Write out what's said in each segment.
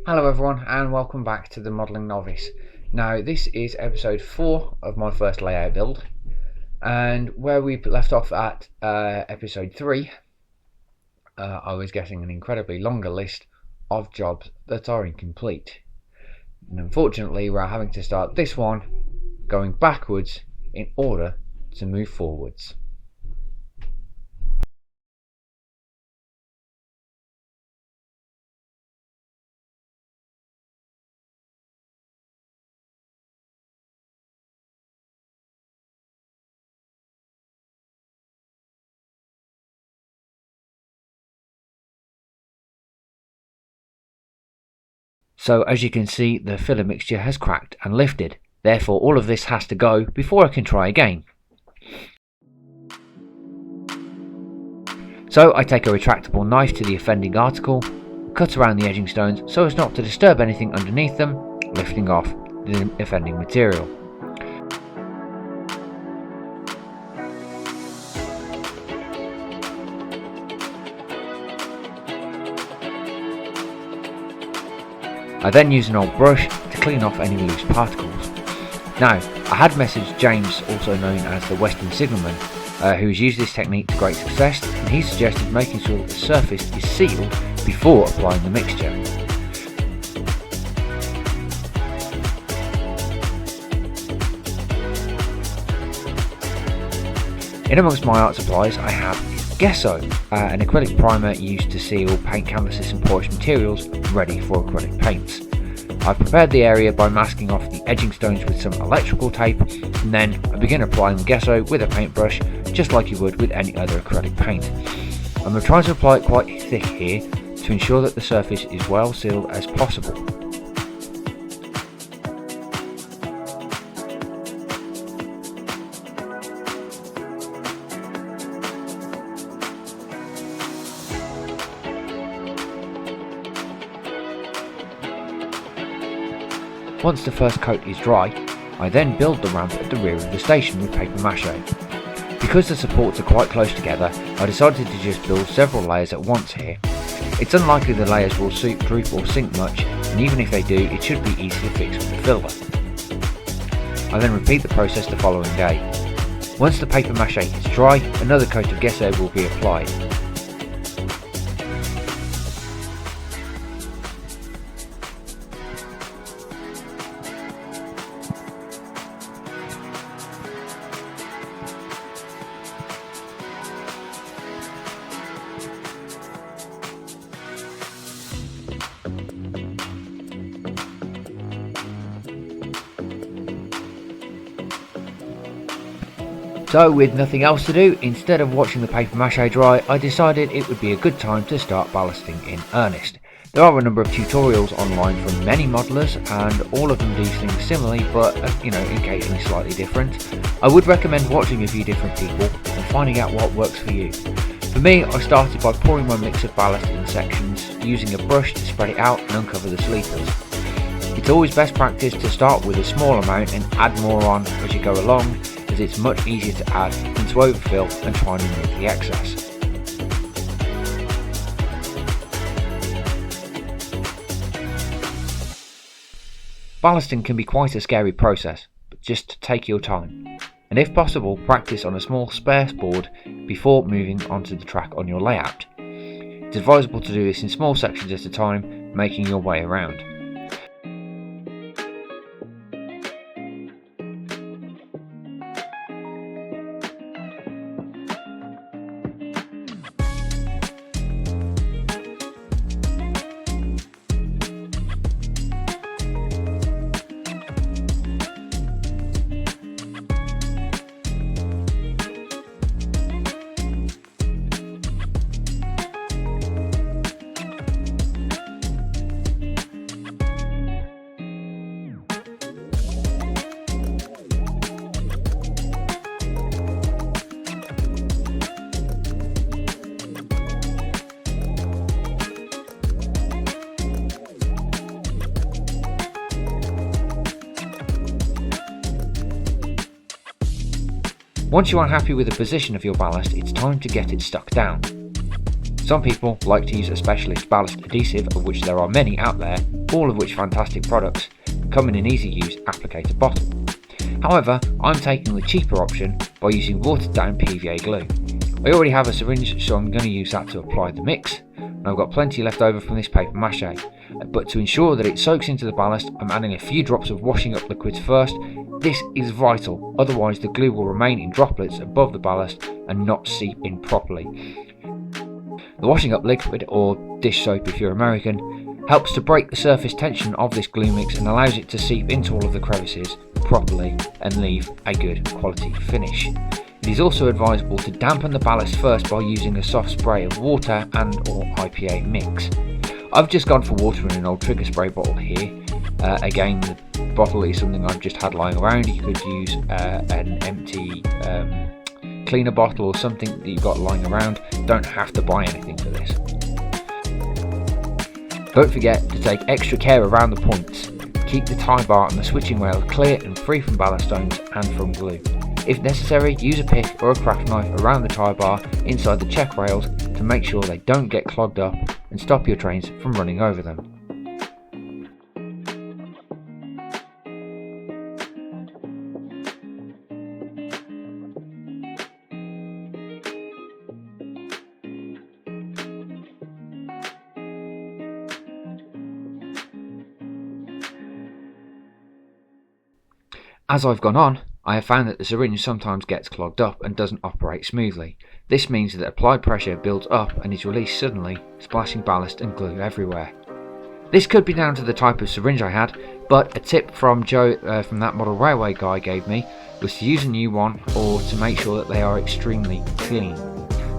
Hello everyone and welcome back to the Modelling Novice. Now this is episode 4 of my first layout build, and where we left off at episode 3 I was getting an incredibly longer list of jobs that are incomplete, and unfortunately we're having to start this one going backwards in order to move forwards. So as you can see, the filler mixture has cracked and lifted, therefore all of this has to go before I can try again. So I take a retractable knife to the offending article, cut around the edging stones so as not to disturb anything underneath them, lifting off the offending material. I then use an old brush to clean off any loose particles. Now, I had messaged James, also known as the Western Signalman, who's used this technique to great success, and he suggested making sure that the surface is sealed before applying the mixture. In amongst my art supplies I have gesso, an acrylic primer used to seal paint canvases and porous materials ready for acrylic paints. I've prepared the area by masking off the edging stones with some electrical tape, and then I begin applying the gesso with a paintbrush just like you would with any other acrylic paint. I'm trying to apply it quite thick here to ensure that the surface is well sealed as possible. Once the first coat is dry, I then build the ramp at the rear of the station with paper mache. Because the supports are quite close together, I decided to just build several layers at once here. It's unlikely the layers will droop or sink much, and even if they do, it should be easy to fix with the filler. I then repeat the process the following day. Once the paper mache is dry, another coat of gesso will be applied. So with nothing else to do, instead of watching the paper mache dry, I decided it would be a good time to start ballasting in earnest. There are a number of tutorials online from many modelers, and all of them do things similarly, but occasionally slightly different. I would recommend watching a few different people and finding out what works for you. For me, I started by pouring my mix of ballast in sections, using a brush to spread it out and uncover the sleepers. It's always best practice to start with a small amount and add more on as you go along, as it's much easier to add than to overfill and try and remove the excess. Ballasting can be quite a scary process, but just take your time, and if possible practice on a small spare board before moving onto the track on your layout. It's advisable to do this in small sections at a time, making your way around. Once you are happy with the position of your ballast, it's time to get it stuck down. Some people like to use a specialist ballast adhesive, of which there are many out there, all of which fantastic products, come in an easy use applicator bottle. However, I'm taking the cheaper option by using watered down PVA glue. I already have a syringe, so I'm going to use that to apply the mix, and I've got plenty left over from this paper mache, but to ensure that it soaks into the ballast, I'm adding a few drops of washing up liquids first. This is vital, otherwise the glue will remain in droplets above the ballast and not seep in properly. The washing up liquid, or dish soap if you're American, helps to break the surface tension of this glue mix and allows it to seep into all of the crevices properly and leave a good quality finish. It is also advisable to dampen the ballast first by using a soft spray of water and or IPA mix. I've just gone for water in an old trigger spray bottle here. Again, the bottle is something I've just had lying around. You could use an empty cleaner bottle or something that you've got lying around. You don't have to buy anything for this. Don't forget to take extra care around the points. Keep the tie bar and the switching rail clear and free from ballast stones and from glue. If necessary, use a pick or a craft knife around the tie bar inside the check rails to make sure they don't get clogged up and stop your trains from running over them. As I've gone on, I have found that the syringe sometimes gets clogged up and doesn't operate smoothly. This means that applied pressure builds up and is released suddenly, splashing ballast and glue everywhere. This could be down to the type of syringe I had, but a tip from Joe from that model railway guy gave me was to use a new one or to make sure that they are extremely clean,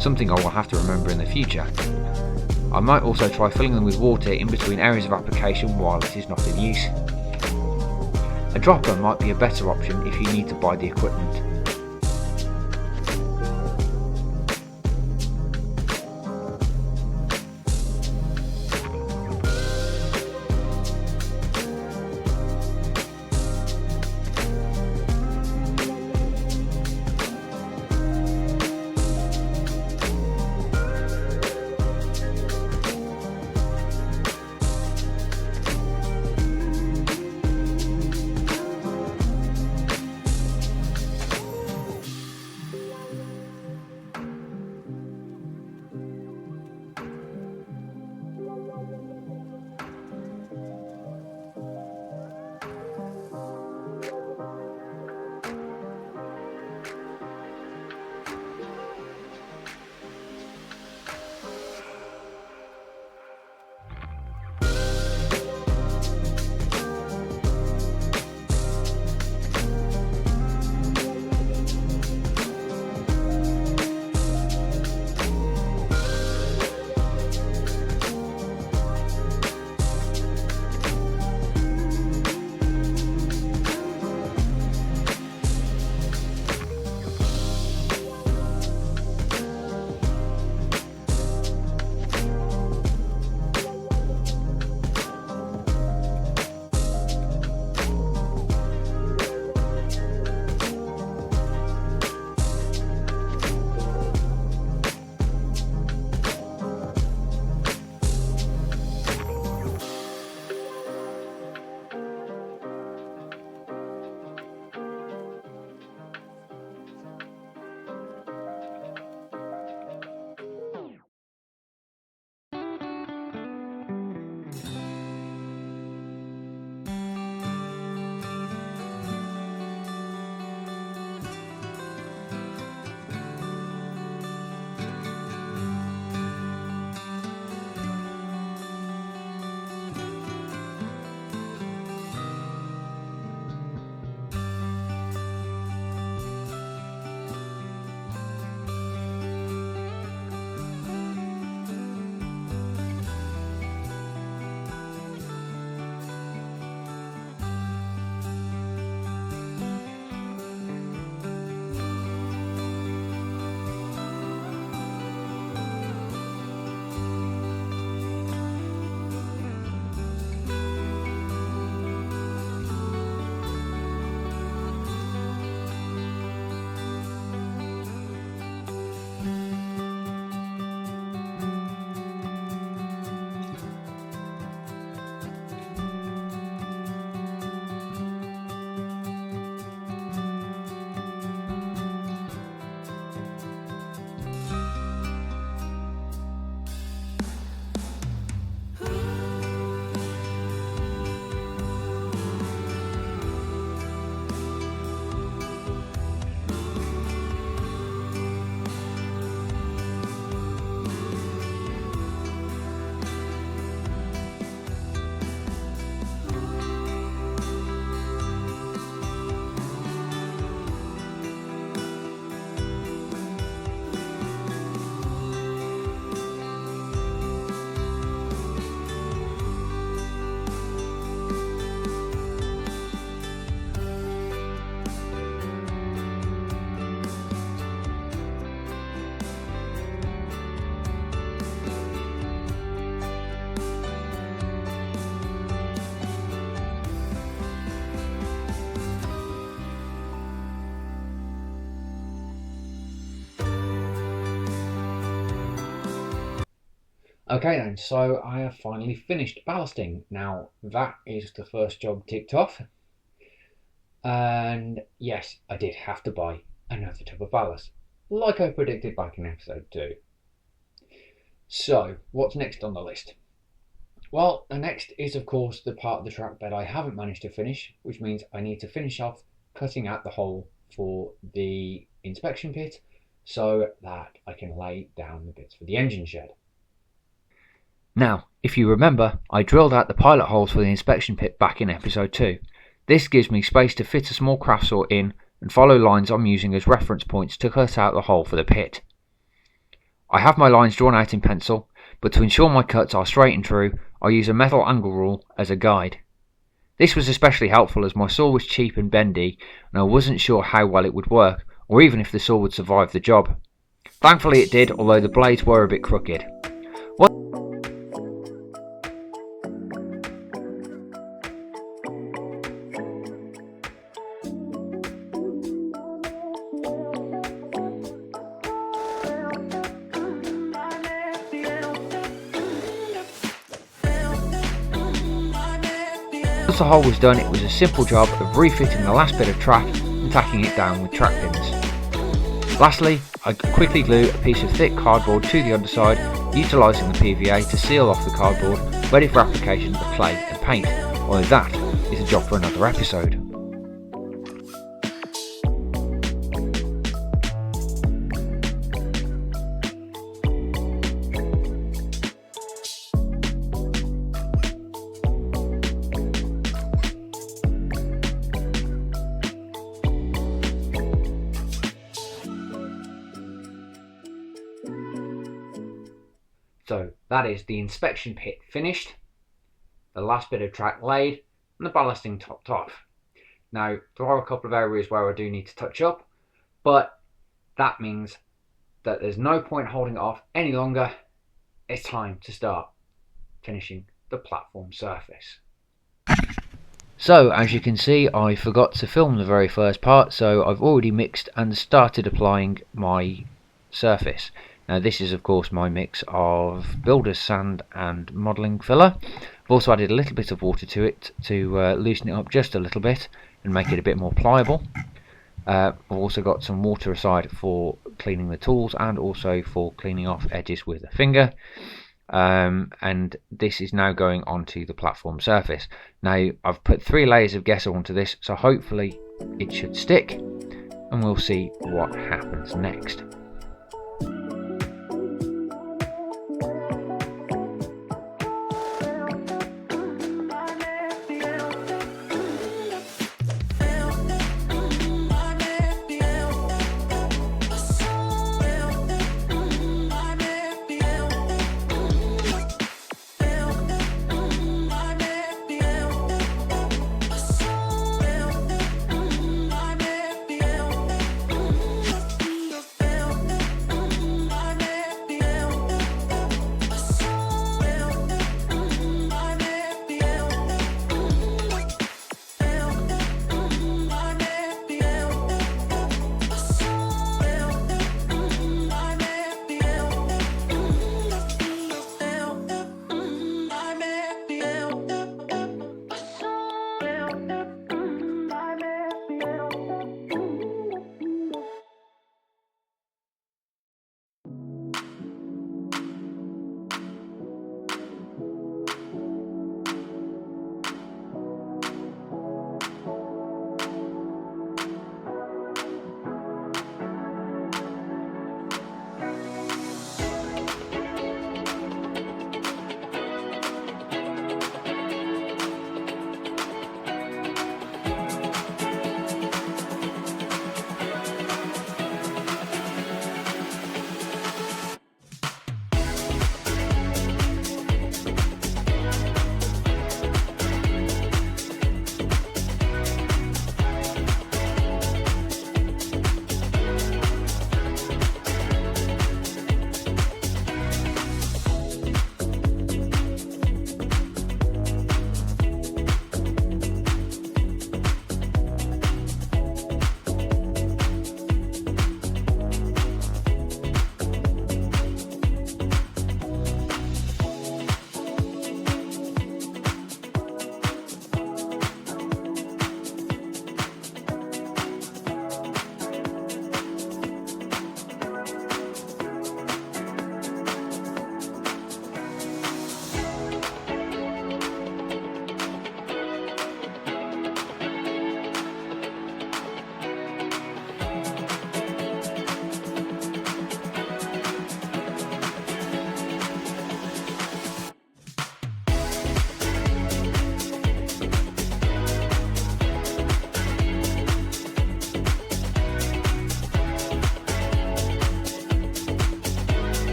something I will have to remember in the future. I might also try filling them with water in between areas of application while it is not in use. A dropper might be a better option if you need to buy the equipment. Okay then, so I have finally finished ballasting. Now that is the first job ticked off. And yes, I did have to buy another tub of ballast, like I predicted back in episode 2. So, what's next on the list? Well, the next is of course the part of the track that I haven't managed to finish, which means I need to finish off cutting out the hole for the inspection pit so that I can lay down the bits for the engine shed. Now, if you remember, I drilled out the pilot holes for the inspection pit back in episode 2. This gives me space to fit a small craft saw in and follow lines I'm using as reference points to cut out the hole for the pit. I have my lines drawn out in pencil, but to ensure my cuts are straight and true, I use a metal angle rule as a guide. This was especially helpful as my saw was cheap and bendy, and I wasn't sure how well it would work, or even if the saw would survive the job. Thankfully it did, although the blades were a bit crooked. Once the hole was done, it was a simple job of refitting the last bit of track and tacking it down with track pins. Lastly, I quickly glue a piece of thick cardboard to the underside, utilising the PVA to seal off the cardboard, ready for application of clay and paint, although that is a job for another episode. So that is the inspection pit finished, the last bit of track laid, and the ballasting topped off. Now there are a couple of areas where I do need to touch up, but that means that there's no point holding it off any longer. It's time to start finishing the platform surface. So as you can see, I forgot to film the very first part, so I've already mixed and started applying my surface. Now this is of course my mix of builder's sand and modelling filler. I've also added a little bit of water to it to loosen it up just a little bit and make it a bit more pliable. I've also got some water aside for cleaning the tools and also for cleaning off edges with a finger. And this is now going onto the platform surface. Now I've put 3 layers of gesso onto this, so hopefully it should stick, and we'll see what happens next.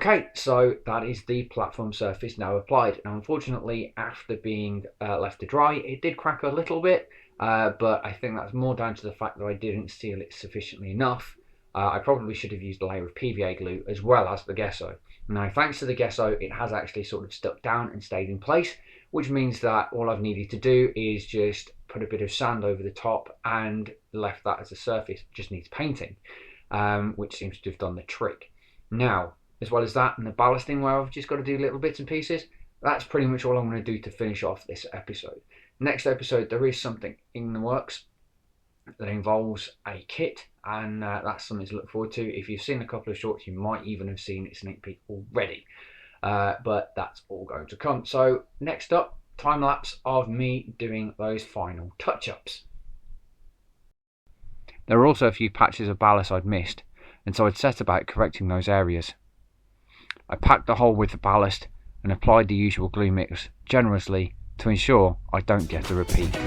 Okay, so that is the platform surface now applied. Now, unfortunately, after being left to dry, it did crack a little bit, but I think that's more down to the fact that I didn't seal it sufficiently enough. I probably should have used a layer of PVA glue as well as the gesso. Now, thanks to the gesso, it has actually sort of stuck down and stayed in place, which means that all I've needed to do is just put a bit of sand over the top and left that as a surface. It just needs painting, which seems to have done the trick. Now, as well as that and the ballasting where I've just got to do little bits and pieces, that's pretty much all I'm going to do to finish off this episode. Next episode, there is something in the works that involves a kit, and that's something to look forward to. If you've seen a couple of shorts, you might even have seen a sneak peek already, but that's all going to come. So next up, time lapse of me doing those final touch-ups. There were also a few patches of ballast I'd missed, and so I'd set about correcting those areas. I packed the hole with the ballast and applied the usual glue mix generously to ensure I don't get a repeat.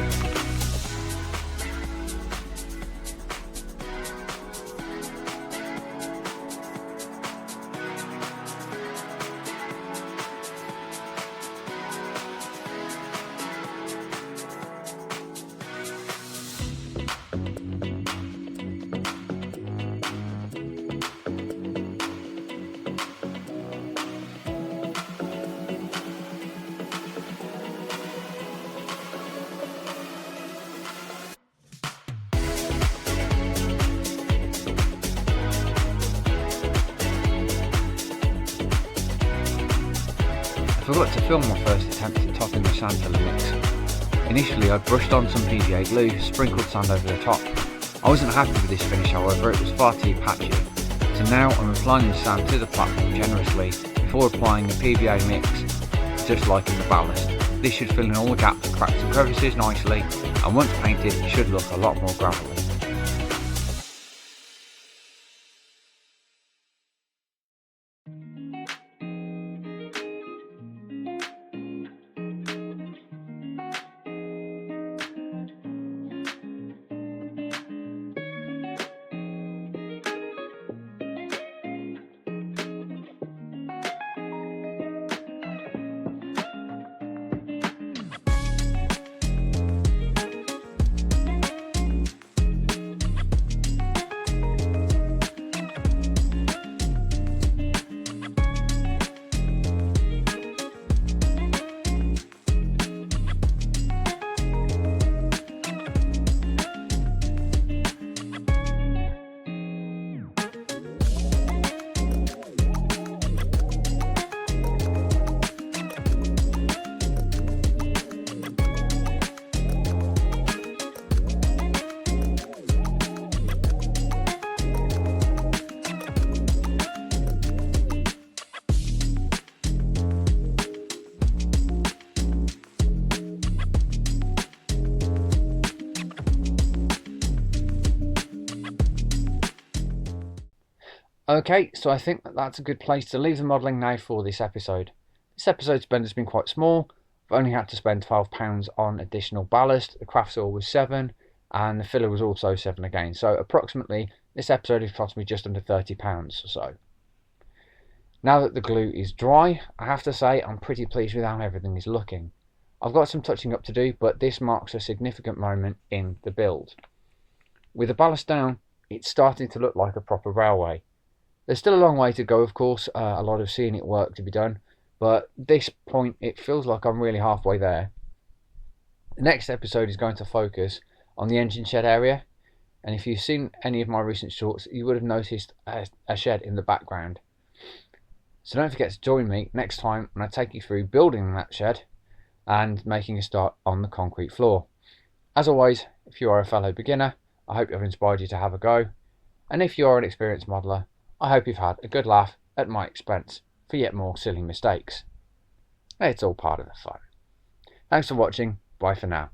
I forgot to film my first attempt at topping the sand filler mix. Initially I brushed on some PVA glue, sprinkled sand over the top. I wasn't happy with this finish, however, it was far too patchy. So now I'm applying the sand to the platform generously before applying the PVA mix, just like in the ballast. This should fill in all the gaps, cracks and crevices nicely, and once painted it should look a lot more gravelly. Okay, so I think that's a good place to leave the modelling now for this episode. This episode's spend has been quite small. I've only had to spend £12 on additional ballast. The craft oil was £7 and the filler was also £7 again. So approximately this episode has cost me just under £30 or so. Now that the glue is dry, I have to say I'm pretty pleased with how everything is looking. I've got some touching up to do, but this marks a significant moment in the build. With the ballast down, it's starting to look like a proper railway. There's still a long way to go, of course, a lot of seeing it work to be done, but at this point it feels like I'm really halfway there. The next episode is going to focus on the engine shed area, and if you've seen any of my recent shorts, you would have noticed a shed in the background. So don't forget to join me next time when I take you through building that shed and making a start on the concrete floor. As always, if you are a fellow beginner, I hope I've inspired you to have a go, and if you are an experienced modeller, I hope you've had a good laugh at my expense for yet more silly mistakes. It's all part of the fun. Thanks for watching. Bye for now.